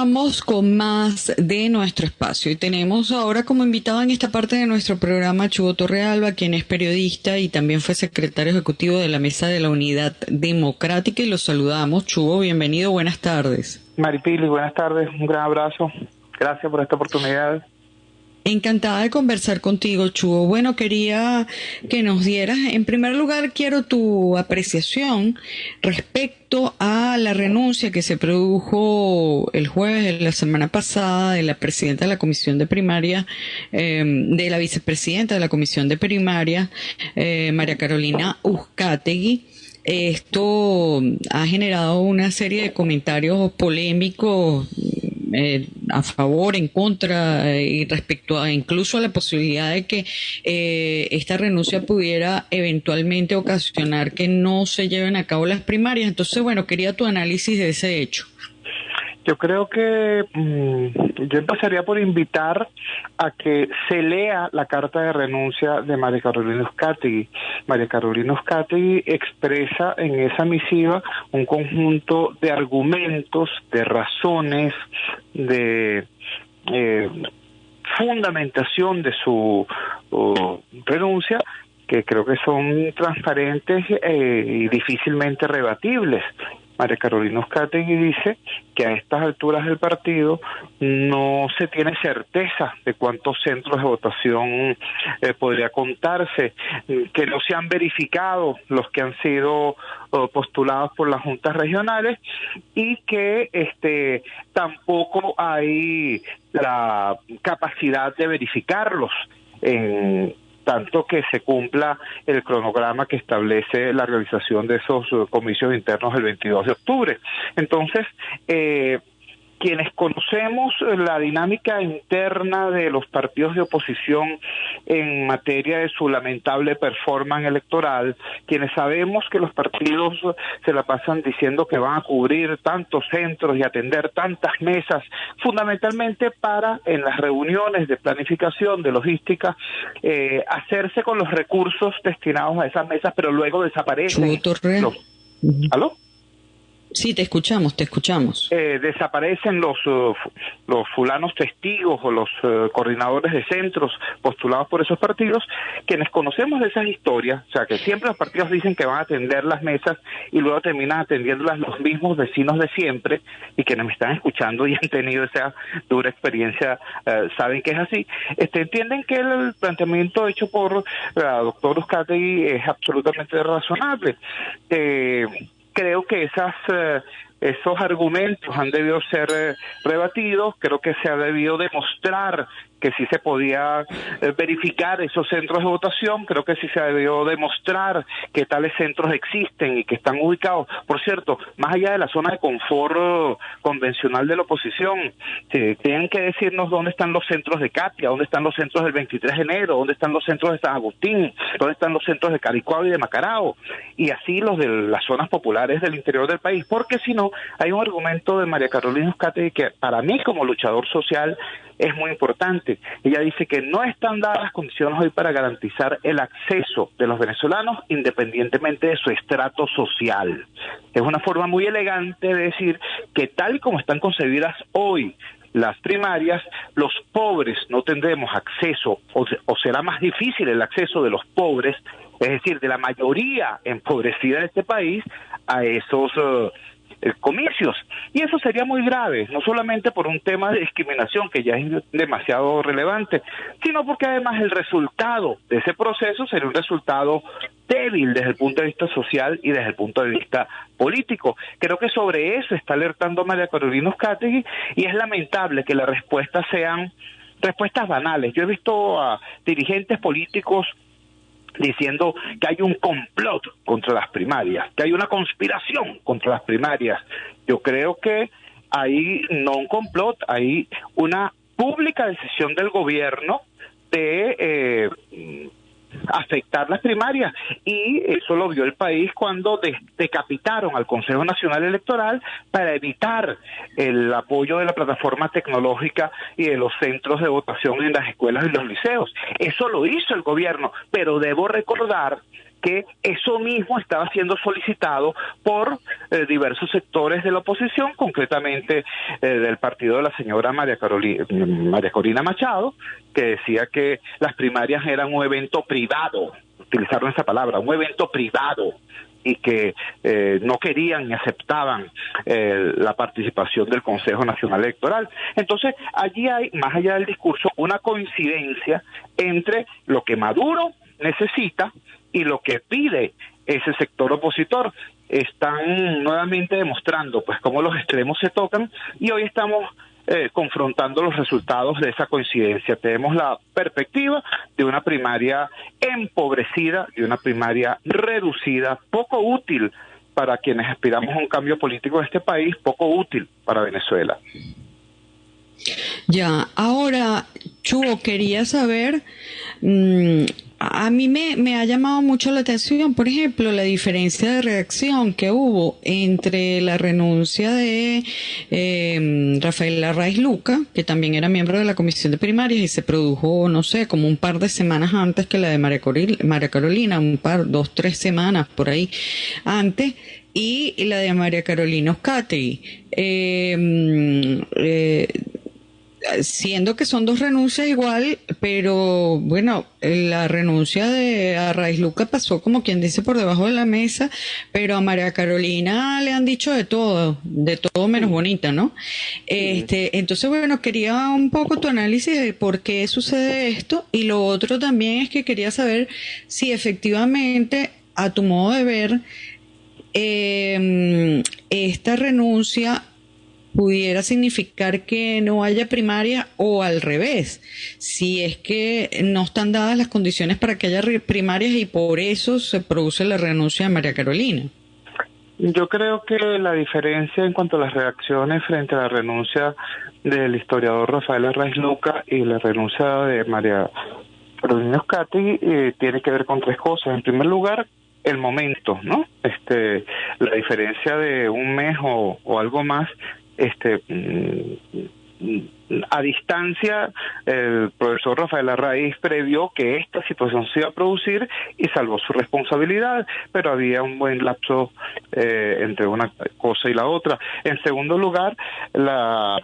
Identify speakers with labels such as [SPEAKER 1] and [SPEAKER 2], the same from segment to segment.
[SPEAKER 1] Vamos con más de nuestro espacio y tenemos ahora como invitado en esta parte de nuestro programa a Chugo Torrealba, quien es periodista y también fue secretario ejecutivo de la Mesa de la Unidad Democrática, y los saludamos. Chugo, bienvenido, buenas tardes.
[SPEAKER 2] Maripili, buenas tardes, un gran abrazo, gracias por esta oportunidad.
[SPEAKER 1] Encantada de conversar contigo, Chugo. Bueno, quería que nos dieras, en primer lugar, quiero tu apreciación respecto a la renuncia que se produjo el jueves de la semana pasada de la presidenta de la Comisión de Primaria, de la vicepresidenta de la Comisión de Primaria, María Carolina Uzcategui. Esto ha generado una serie de comentarios polémicos a favor, en contra, y respecto a incluso a la posibilidad de que esta renuncia pudiera eventualmente ocasionar que no se lleven a cabo las primarias. Entonces, bueno, quería tu análisis de ese hecho.
[SPEAKER 2] Yo creo que yo empezaría por invitar a que se lea la carta de renuncia de María Carolina Uzcategui. María Carolina Uzcategui expresa en esa misiva un conjunto de argumentos, de razones, de fundamentación de su renuncia, que creo que son transparentes y difícilmente rebatibles. María Carolina Uzcategui dice que a estas alturas del partido no se tiene certeza de cuántos centros de votación podría contarse, que no se han verificado los que han sido postulados por las juntas regionales, y que tampoco hay la capacidad de verificarlos en tanto que se cumpla el cronograma que establece la realización de esos comicios internos el 22 de octubre. Entonces, quienes conocemos la dinámica interna de los partidos de oposición en materia de su lamentable performance electoral, quienes sabemos que los partidos se la pasan diciendo que van a cubrir tantos centros y atender tantas mesas, fundamentalmente para, en las reuniones de planificación, de logística, hacerse con los recursos destinados a esas mesas, pero luego desaparecen. ¿Aló?
[SPEAKER 1] Sí, te escuchamos.
[SPEAKER 2] Desaparecen los fulanos testigos o los coordinadores de centros postulados por esos partidos, quienes conocemos de esas historias, o sea, que siempre los partidos dicen que van a atender las mesas y luego terminan atendiéndolas los mismos vecinos de siempre, y quienes me están escuchando y han tenido esa dura experiencia saben que es así. Entienden que el planteamiento hecho por la doctora Uzcategui es absolutamente razonable. Creo que esos argumentos han debido ser rebatidos. Creo que se ha debido demostrar que sí se podía verificar esos centros de votación. Creo que sí se ha debido demostrar que tales centros existen y que están ubicados. Por cierto, más allá de la zona de confort convencional de la oposición, tienen que decirnos dónde están los centros de Catia, dónde están los centros del 23 de enero, dónde están los centros de San Agustín, dónde están los centros de Caricuao y de Macarao, y así los de las zonas populares del interior del país, porque si no, hay un argumento de María Carolina Uzcategui que para mí como luchador social es muy importante. Ella dice que no están dadas las condiciones hoy para garantizar el acceso de los venezolanos independientemente de su estrato social. Es una forma muy elegante de decir que tal como están concebidas hoy las primarias, los pobres no tendremos acceso, o será más difícil el acceso de los pobres, es decir, de la mayoría empobrecida de este país, a esos comicios. Y eso sería muy grave, no solamente por un tema de discriminación que ya es demasiado relevante, sino porque además el resultado de ese proceso sería un resultado débil desde el punto de vista social y desde el punto de vista político. Creo que sobre eso está alertando María Carolina Uzcategui, y es lamentable que las respuestas sean respuestas banales. Yo he visto a dirigentes políticos diciendo que hay un complot contra las primarias, que hay una conspiración contra las primarias. Yo creo que hay no un complot, hay una pública decisión del gobierno de afectar las primarias, y eso lo vio el país cuando decapitaron al Consejo Nacional Electoral para evitar el apoyo de la plataforma tecnológica y de los centros de votación en las escuelas y los liceos. Eso lo hizo el gobierno, pero debo recordar que eso mismo estaba siendo solicitado por diversos sectores de la oposición, concretamente del partido de la señora María Corina Machado, que decía que las primarias eran un evento privado, utilizaron esa palabra, un evento privado, y que no querían ni aceptaban la participación del Consejo Nacional Electoral. Entonces, allí hay, más allá del discurso, una coincidencia entre lo que Maduro necesita y lo que pide ese sector opositor. Están nuevamente demostrando pues cómo los extremos se tocan, y hoy estamos confrontando los resultados de esa coincidencia. Tenemos la perspectiva de una primaria empobrecida, de una primaria reducida, poco útil para quienes aspiramos a un cambio político en este país, poco útil para Venezuela.
[SPEAKER 1] Ya, ahora, Chuo, quería saber, a mí me ha llamado mucho la atención, por ejemplo, la diferencia de reacción que hubo entre la renuncia de Rafael Larraíz Luca, que también era miembro de la Comisión de Primarias y se produjo, no sé, como un par de semanas antes que la de María Carolina, 2-3 semanas por ahí antes, y la de María Carolina Uzcategui. Siendo que son dos renuncias igual, pero bueno, la renuncia de Arraiz Luca pasó como quien dice por debajo de la mesa, pero a María Carolina le han dicho de todo menos bonita, ¿no? Entonces bueno, quería un poco tu análisis de por qué sucede esto, y lo otro también es que quería saber si efectivamente, a tu modo de ver, esta renuncia pudiera significar que no haya primaria, o al revés, si es que no están dadas las condiciones para que haya primarias y por eso se produce la renuncia de María Carolina.
[SPEAKER 2] Yo creo que la diferencia en cuanto a las reacciones frente a la renuncia del historiador Rafael Arraiz Luca y la renuncia de María Carolina Uzcategui tiene que ver con tres cosas. En primer lugar, el momento, ¿no? La diferencia de un mes o algo más. A distancia, el profesor Rafael Arraiz previó que esta situación se iba a producir y salvó su responsabilidad, pero había un buen lapso entre una cosa y la otra. En segundo lugar, la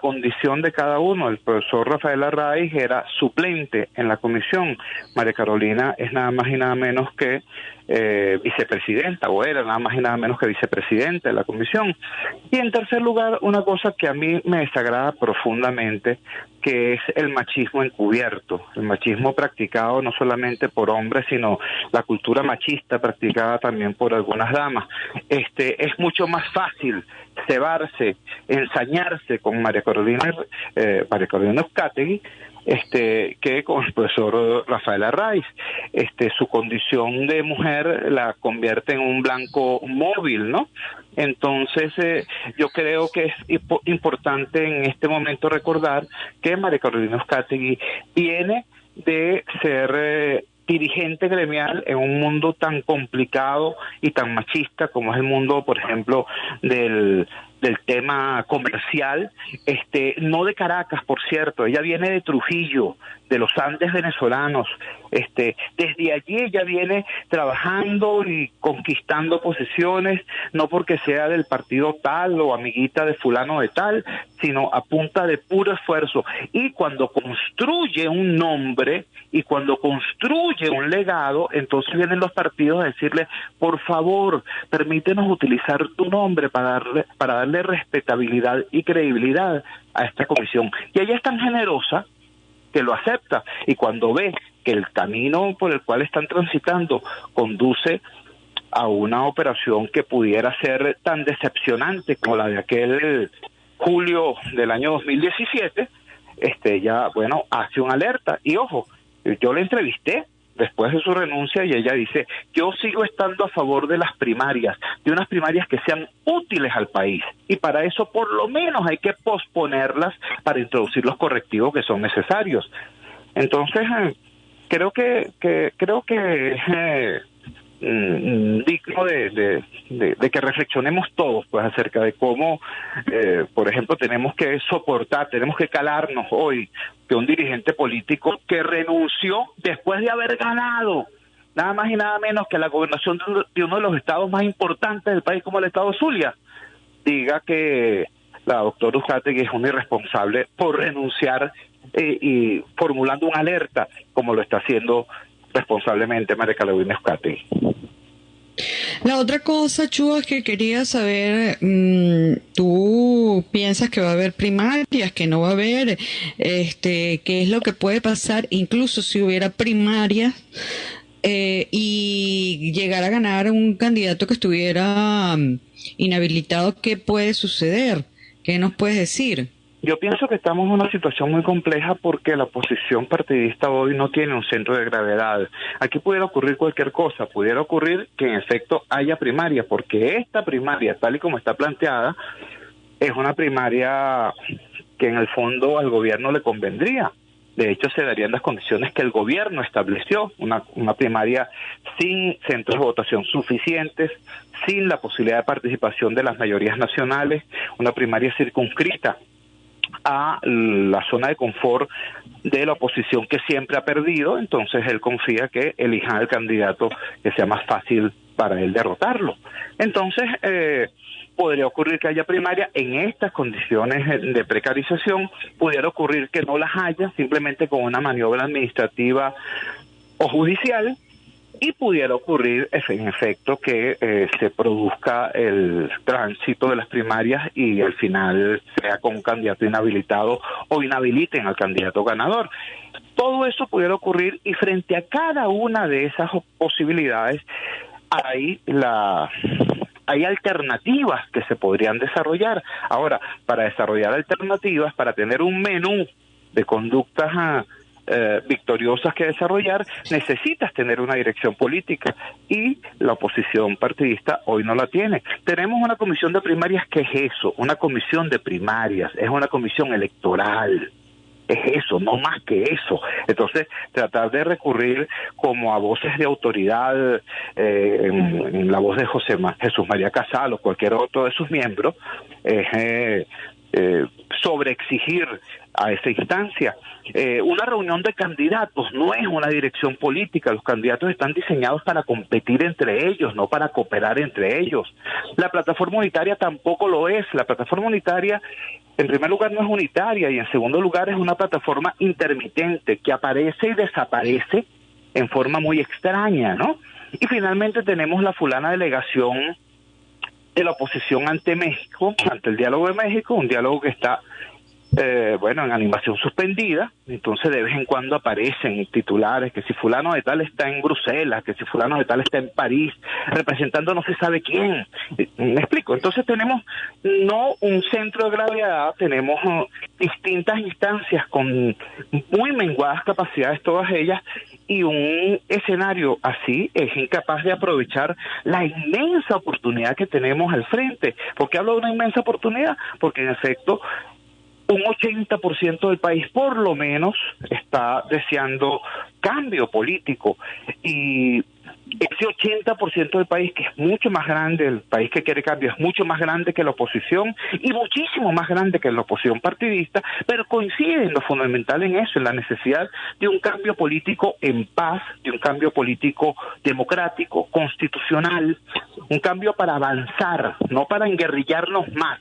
[SPEAKER 2] condición de cada uno. El profesor Rafael Arraiz era suplente en la comisión. María Carolina es nada más y nada menos que vicepresidenta, o era nada más y nada menos que vicepresidenta de la comisión. Y en tercer lugar, una cosa que a mí me desagrada profundamente, que es el machismo encubierto, el machismo practicado no solamente por hombres, sino la cultura machista practicada también por algunas damas. Es mucho más fácil cebarse, ensañarse con María Carolina Uzcategui, que con el profesor Rafael Arraiz. Su condición de mujer la convierte en un blanco móvil, ¿no? Entonces, yo creo que es importante en este momento recordar que María Carolina Uzcategui viene de ser dirigente gremial en un mundo tan complicado y tan machista como es el mundo, por ejemplo, del tema comercial, no de Caracas, por cierto. Ella viene de Trujillo, de los Andes venezolanos. Desde allí ella viene trabajando y conquistando posiciones, no porque sea del partido tal o amiguita de fulano de tal, sino a punta de puro esfuerzo. Y cuando construye un nombre y cuando construye un legado, entonces vienen los partidos a decirle, por favor, permítenos utilizar tu nombre para darle respetabilidad y credibilidad a esta comisión. Y ella es tan generosa que lo acepta, y cuando ve que el camino por el cual están transitando conduce a una operación que pudiera ser tan decepcionante como la de aquel julio del año 2017, ella, bueno, hace una alerta. Y ojo, yo la entrevisté después de su renuncia y ella dice, yo sigo estando a favor de las primarias, de unas primarias que sean útiles al país, y para eso por lo menos hay que posponerlas para introducir los correctivos que son necesarios. Entonces, creo que digno de que reflexionemos todos pues acerca de cómo, por ejemplo, tenemos que calarnos hoy que un dirigente político que renunció después de haber ganado nada más y nada menos que la gobernación de uno de los estados más importantes del país, como el estado Zulia, diga que la doctora Uzcategui es una irresponsable por renunciar y formulando una alerta, como lo está haciendo responsablemente María Carolina Uzcategui.
[SPEAKER 1] La otra cosa, Chu, es que quería saber, ¿tú piensas que va a haber primarias, que no va a haber? ¿Qué es lo que puede pasar, incluso si hubiera primarias y llegar a ganar un candidato que estuviera inhabilitado? ¿Qué puede suceder? ¿Qué nos puedes decir?
[SPEAKER 2] Yo pienso que estamos en una situación muy compleja porque la oposición partidista hoy no tiene un centro de gravedad. Aquí pudiera ocurrir cualquier cosa, pudiera ocurrir que en efecto haya primaria, porque esta primaria, tal y como está planteada, es una primaria que en el fondo al gobierno le convendría. De hecho, se darían las condiciones que el gobierno estableció, una primaria sin centros de votación suficientes, sin la posibilidad de participación de las mayorías nacionales, una primaria circunscrita a la zona de confort de la oposición que siempre ha perdido. Entonces él confía que elijan al candidato que sea más fácil para él derrotarlo. Entonces podría ocurrir que haya primaria en estas condiciones de precarización, pudiera ocurrir que no las haya, simplemente con una maniobra administrativa o judicial, y pudiera ocurrir en efecto que se produzca el tránsito de las primarias y al final sea con un candidato inhabilitado o inhabiliten al candidato ganador. Todo eso pudiera ocurrir, y frente a cada una de esas posibilidades hay alternativas que se podrían desarrollar. Ahora, para desarrollar alternativas, para tener un menú de conductas victoriosas que desarrollar, necesitas tener una dirección política, y la oposición partidista hoy no la tiene. Tenemos una comisión de primarias que es eso, una comisión de primarias, es una comisión electoral, es eso, no más que eso. Entonces, tratar de recurrir como a voces de autoridad, en la voz de Jesús María Casal o cualquier otro de sus miembros, es sobreexigir a esa instancia. Una reunión de candidatos no es una dirección política. Los candidatos están diseñados para competir entre ellos, no para cooperar entre ellos. La plataforma unitaria tampoco lo es. La plataforma unitaria, en primer lugar, no es unitaria, y en segundo lugar es una plataforma intermitente que aparece y desaparece en forma muy extraña, ¿no? Y finalmente tenemos la fulana delegación de la oposición ante México, ante el diálogo de México, un diálogo que está en animación suspendida. Entonces de vez en cuando aparecen titulares que si fulano de tal está en Bruselas, que si fulano de tal está en París, representando no se sabe quién. ¿Me explico? Entonces tenemos no un centro de gravedad, tenemos distintas instancias con muy menguadas capacidades todas ellas, y un escenario así es incapaz de aprovechar la inmensa oportunidad que tenemos al frente. ¿Por qué hablo de una inmensa oportunidad? Porque en efecto un 80% del país por lo menos está deseando cambio político, y ese 80% del país, que es mucho más grande, el país que quiere cambio es mucho más grande que la oposición y muchísimo más grande que la oposición partidista, pero coincide en lo fundamental en eso, en la necesidad de un cambio político en paz, de un cambio político democrático, constitucional, un cambio para avanzar, no para enguerrillarnos más,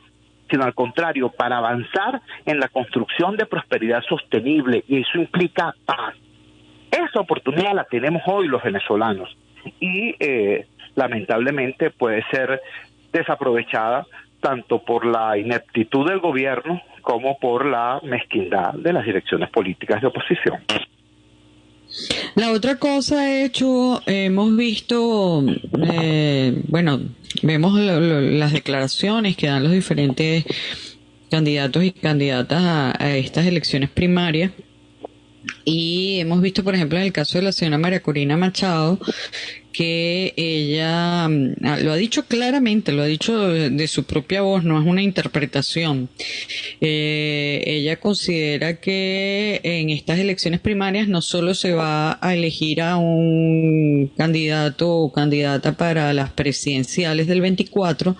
[SPEAKER 2] sino al contrario, para avanzar en la construcción de prosperidad sostenible, y eso implica paz. Esa oportunidad la tenemos hoy los venezolanos, y lamentablemente puede ser desaprovechada tanto por la ineptitud del gobierno como por la mezquindad de las direcciones políticas de oposición.
[SPEAKER 1] La otra cosa, hecho, hemos visto, vemos las declaraciones que dan los diferentes candidatos y candidatas a estas elecciones primarias, y hemos visto, por ejemplo, en el caso de la señora María Corina Machado, que ella lo ha dicho claramente, lo ha dicho de su propia voz, no es una interpretación. Ella considera que en estas elecciones primarias no solo se va a elegir a un candidato o candidata para las presidenciales del 24,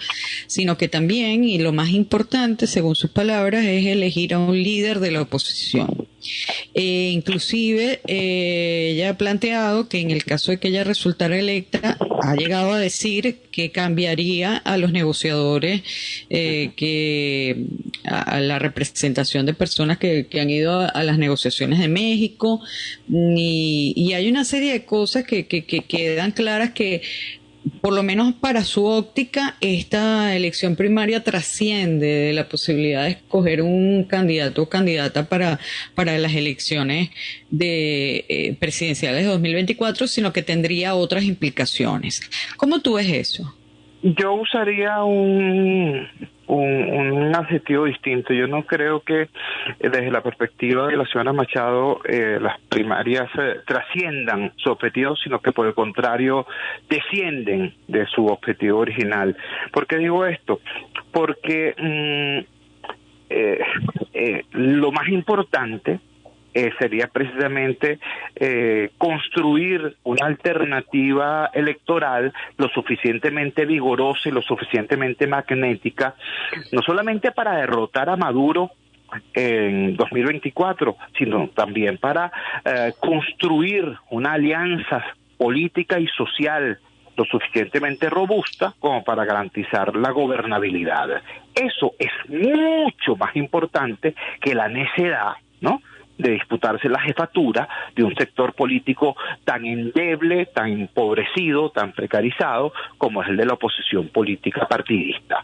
[SPEAKER 1] sino que también, y lo más importante, según sus palabras, es elegir a un líder de la oposición. Inclusive ella ha planteado que en el caso de que ella resultara electa, ha llegado a decir que cambiaría a los negociadores, a la representación de personas que han ido a las negociaciones de México, y hay una serie de cosas que quedan claras que por lo menos para su óptica, esta elección primaria trasciende de la posibilidad de escoger un candidato o candidata para las elecciones presidenciales de 2024, sino que tendría otras implicaciones. ¿Cómo tú ves eso?
[SPEAKER 2] Yo usaría un adjetivo distinto. Yo no creo que desde la perspectiva de la señora Machado las primarias trasciendan su objetivo, sino que por el contrario descienden de su objetivo original. ¿Por qué digo esto? Porque lo más importante sería precisamente construir una alternativa electoral lo suficientemente vigorosa y lo suficientemente magnética, no solamente para derrotar a Maduro en 2024, sino también para construir una alianza política y social lo suficientemente robusta como para garantizar la gobernabilidad. Eso es mucho más importante que la necedad, ¿no?, de disputarse la jefatura de un sector político tan endeble, tan empobrecido, tan precarizado como es el de la oposición política partidista.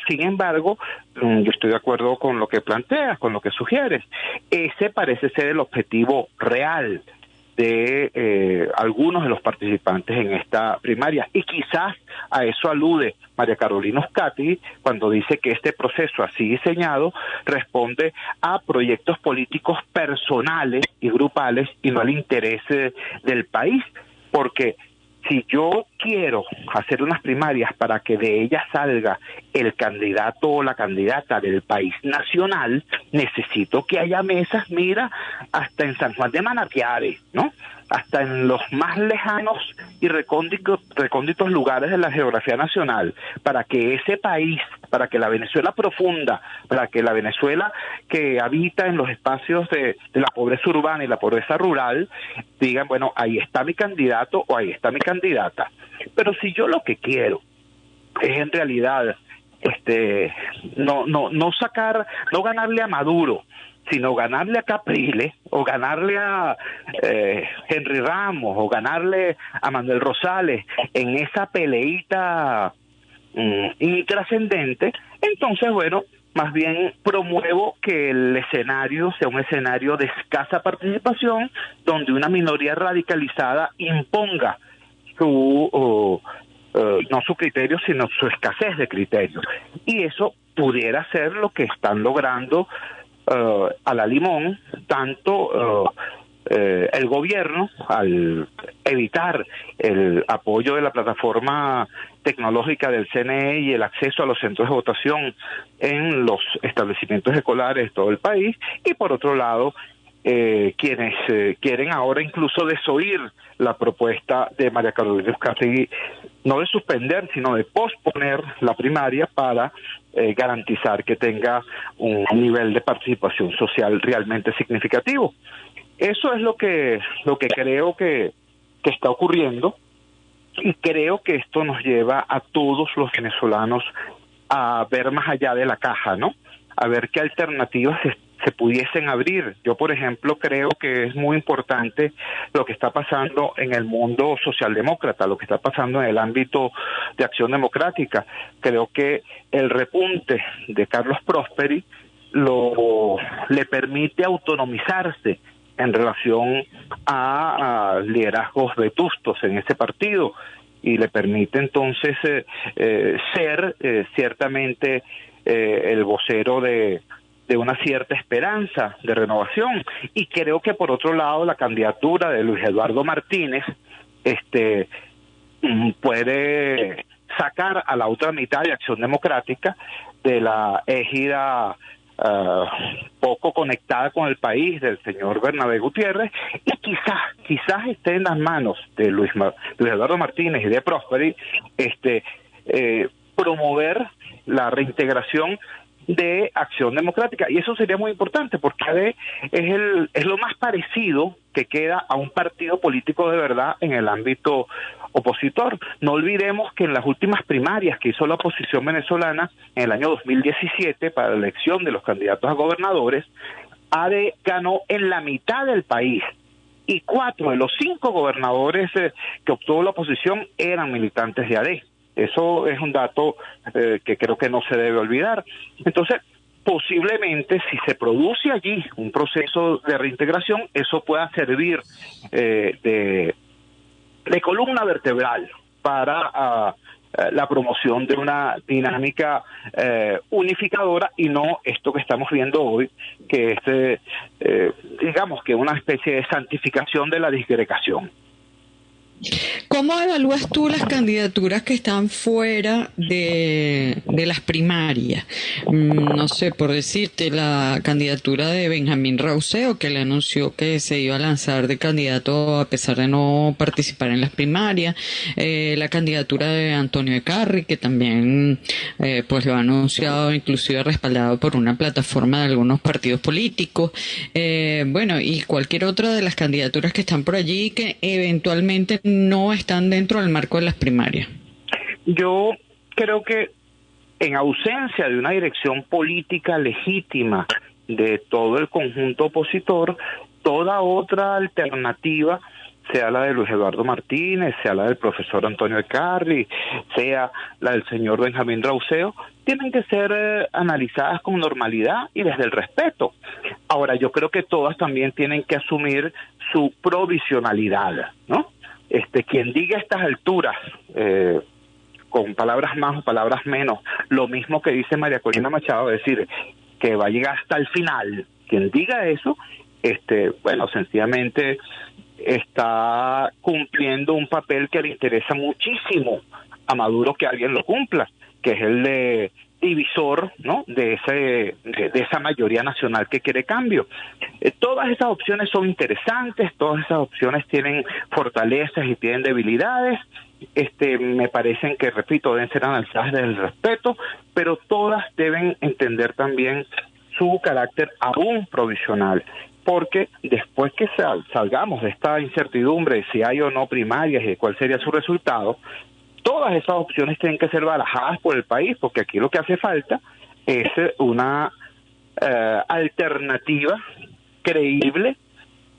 [SPEAKER 2] Sin embargo, yo estoy de acuerdo con lo que planteas, con lo que sugieres. Ese parece ser el objetivo real de algunos de los participantes en esta primaria, y quizás a eso alude María Carolina Uzcategui cuando dice que este proceso así diseñado responde a proyectos políticos personales y grupales y no al interés del país, porque si yo quiero hacer unas primarias para que de ellas salga el candidato o la candidata del país nacional, necesito que haya mesas, mira, hasta en San Juan de Manapiare, ¿no?, hasta en los más lejanos y recónditos lugares de la geografía nacional, para que ese país, para que la Venezuela profunda, para que la Venezuela que habita en los espacios de la pobreza urbana y la pobreza rural, digan, bueno, ahí está mi candidato o ahí está mi candidata. Pero si yo lo que quiero es en realidad no ganarle a Maduro, sino ganarle a Capriles, o ganarle a Henry Ramos, o ganarle a Manuel Rosales en esa peleita intrascendente, entonces, bueno, más bien promuevo que el escenario sea un escenario de escasa participación, donde una minoría radicalizada imponga no su criterio, sino su escasez de criterio. Y eso pudiera ser lo que están logrando a la limón, tanto el gobierno, al evitar el apoyo de la plataforma tecnológica del CNE y el acceso a los centros de votación en los establecimientos escolares de todo el país, y por otro lado, quienes quieren ahora incluso desoír la propuesta de María Carolina Uzcategui, no de suspender, sino de posponer la primaria para garantizar que tenga un nivel de participación social realmente significativo. Eso es lo que creo que está ocurriendo, y creo que esto nos lleva a todos los venezolanos a ver más allá de la caja, ¿no?, a ver qué alternativas se pudiesen abrir. Yo, por ejemplo, creo que es muy importante lo que está pasando en el mundo socialdemócrata, lo que está pasando en el ámbito de Acción Democrática. Creo que el repunte de Carlos Prosperi le permite autonomizarse en relación a liderazgos vetustos en ese partido, y le permite entonces ser ciertamente el vocero de una cierta esperanza de renovación. Y creo que por otro lado la candidatura de Luis Eduardo Martínez puede sacar a la otra mitad de Acción Democrática de la égida poco conectada con el país del señor Bernabé Gutiérrez, y quizás esté en las manos de Luis Eduardo Martínez y de Prosperi promover la reintegración de Acción Democrática, y eso sería muy importante porque AD es lo más parecido que queda a un partido político de verdad en el ámbito opositor. No olvidemos que en las últimas primarias que hizo la oposición venezolana en el año 2017 para la elección de los candidatos a gobernadores, AD ganó en la mitad del país, y 4 de los 5 gobernadores que obtuvo la oposición eran militantes de AD. Eso es un dato que creo que no se debe olvidar. Entonces, posiblemente, si se produce allí un proceso de reintegración, eso pueda servir de columna vertebral para la promoción de una dinámica unificadora, y no esto que estamos viendo hoy, que es, digamos, que una especie de santificación de la disgregación.
[SPEAKER 1] ¿Cómo evalúas tú las candidaturas que están fuera de las primarias? No sé, por decirte, la candidatura de Benjamín Rauseo, que le anunció que se iba a lanzar de candidato a pesar de no participar en las primarias, la candidatura de Antonio Ecarri, que también pues lo ha anunciado, inclusive respaldado por una plataforma de algunos partidos políticos, bueno, y cualquier otra de las candidaturas que están por allí que eventualmente no están dentro del marco de las primarias.
[SPEAKER 2] Yo creo que en ausencia de una dirección política legítima de todo el conjunto opositor, toda otra alternativa, sea la de Luis Eduardo Martínez, sea la del profesor Antonio Ecarri, sea la del señor Benjamín Rauseo, tienen que ser analizadas con normalidad y desde el respeto. Ahora, yo creo que todas también tienen que asumir su provisionalidad, ¿no? Quien diga a estas alturas, con palabras más o palabras menos, lo mismo que dice María Corina Machado, es decir, que va a llegar hasta el final, quien diga eso, bueno, sencillamente está cumpliendo un papel que le interesa muchísimo a Maduro que alguien lo cumpla, que es el de divisor, ¿no?, de esa mayoría nacional que quiere cambio. Todas esas opciones son interesantes, todas esas opciones tienen fortalezas y tienen debilidades. Me parecen que, repito, deben ser analizadas desde el respeto, pero todas deben entender también su carácter aún provisional, porque después que salgamos de esta incertidumbre de si hay o no primarias y de cuál sería su resultado, todas esas opciones tienen que ser barajadas por el país, porque aquí lo que hace falta es una alternativa creíble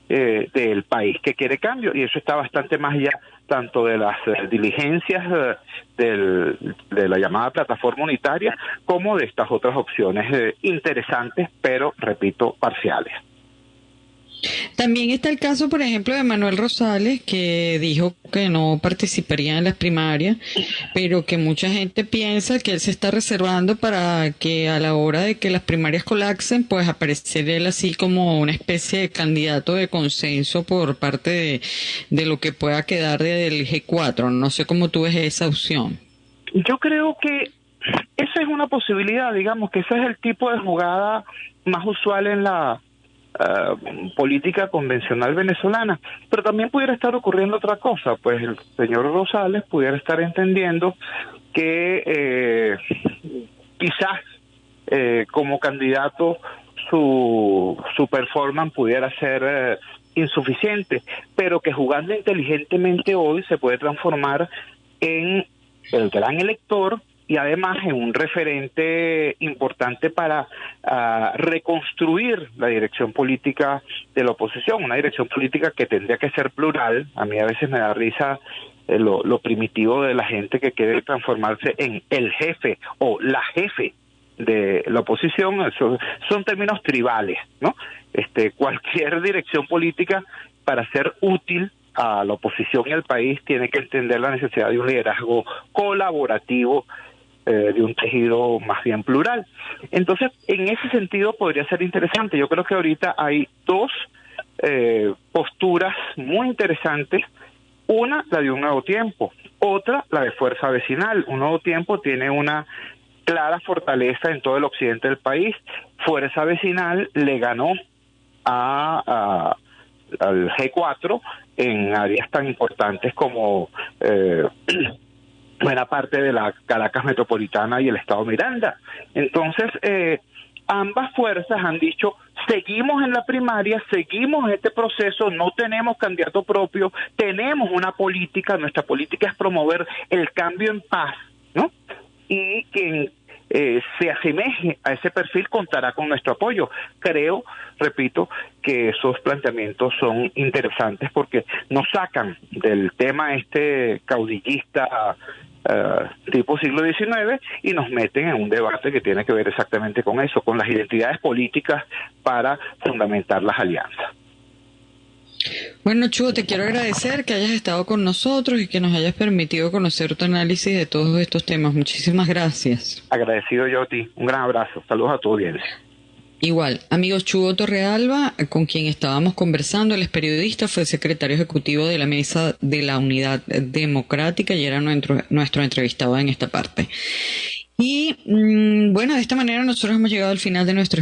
[SPEAKER 2] del país que quiere cambio, y eso está bastante más allá tanto de las diligencias de la llamada plataforma unitaria como de estas otras opciones interesantes, pero, repito, parciales.
[SPEAKER 1] También está el caso, por ejemplo, de Manuel Rosales, que dijo que no participaría en las primarias, pero que mucha gente piensa que él se está reservando para que a la hora de que las primarias colapsen, pues aparecer él así como una especie de candidato de consenso por parte de lo que pueda quedar del G4. No sé cómo tú ves esa opción.
[SPEAKER 2] Yo creo que esa es una posibilidad, digamos que ese es el tipo de jugada más usual en la política convencional venezolana, pero también pudiera estar ocurriendo otra cosa, pues el señor Rosales pudiera estar entendiendo que quizás como candidato su performance pudiera ser insuficiente, pero que jugando inteligentemente hoy se puede transformar en el gran elector y además en un referente importante para reconstruir la dirección política de la oposición, una dirección política que tendría que ser plural. A mí a veces me da risa lo primitivo de la gente que quiere transformarse en el jefe o la jefe de la oposición. Eso son términos tribales, ¿no? Cualquier dirección política, para ser útil a la oposición y al país, tiene que entender la necesidad de un liderazgo colaborativo, de un tejido más bien plural. Entonces, en ese sentido podría ser interesante. Yo creo que ahorita hay dos posturas muy interesantes. Una, la de Un Nuevo Tiempo. Otra, la de Fuerza Vecinal. Un Nuevo Tiempo tiene una clara fortaleza en todo el occidente del país. Fuerza Vecinal le ganó al G4 en áreas tan importantes como buena parte de la Caracas metropolitana y el estado Miranda. Entonces, ambas fuerzas han dicho, seguimos en la primaria, seguimos en este proceso, no tenemos candidato propio, tenemos una política, nuestra política es promover el cambio en paz, ¿no? Y quien se asemeje a ese perfil contará con nuestro apoyo. Creo, repito, que esos planteamientos son interesantes porque nos sacan del tema caudillista tipo siglo XIX y nos meten en un debate que tiene que ver exactamente con eso, con las identidades políticas para fundamentar las alianzas.
[SPEAKER 1] Bueno, Chugo, te quiero agradecer que hayas estado con nosotros y que nos hayas permitido conocer tu análisis de todos estos temas. Muchísimas gracias.
[SPEAKER 2] Agradecido yo a ti. Un gran abrazo. Saludos a tu audiencia.
[SPEAKER 1] Igual, amigo Chugo Torrealba, con quien estábamos conversando, él es periodista, fue secretario ejecutivo de la Mesa de la Unidad Democrática y era nuestro entrevistado en esta parte. Y bueno, de esta manera nosotros hemos llegado al final de nuestro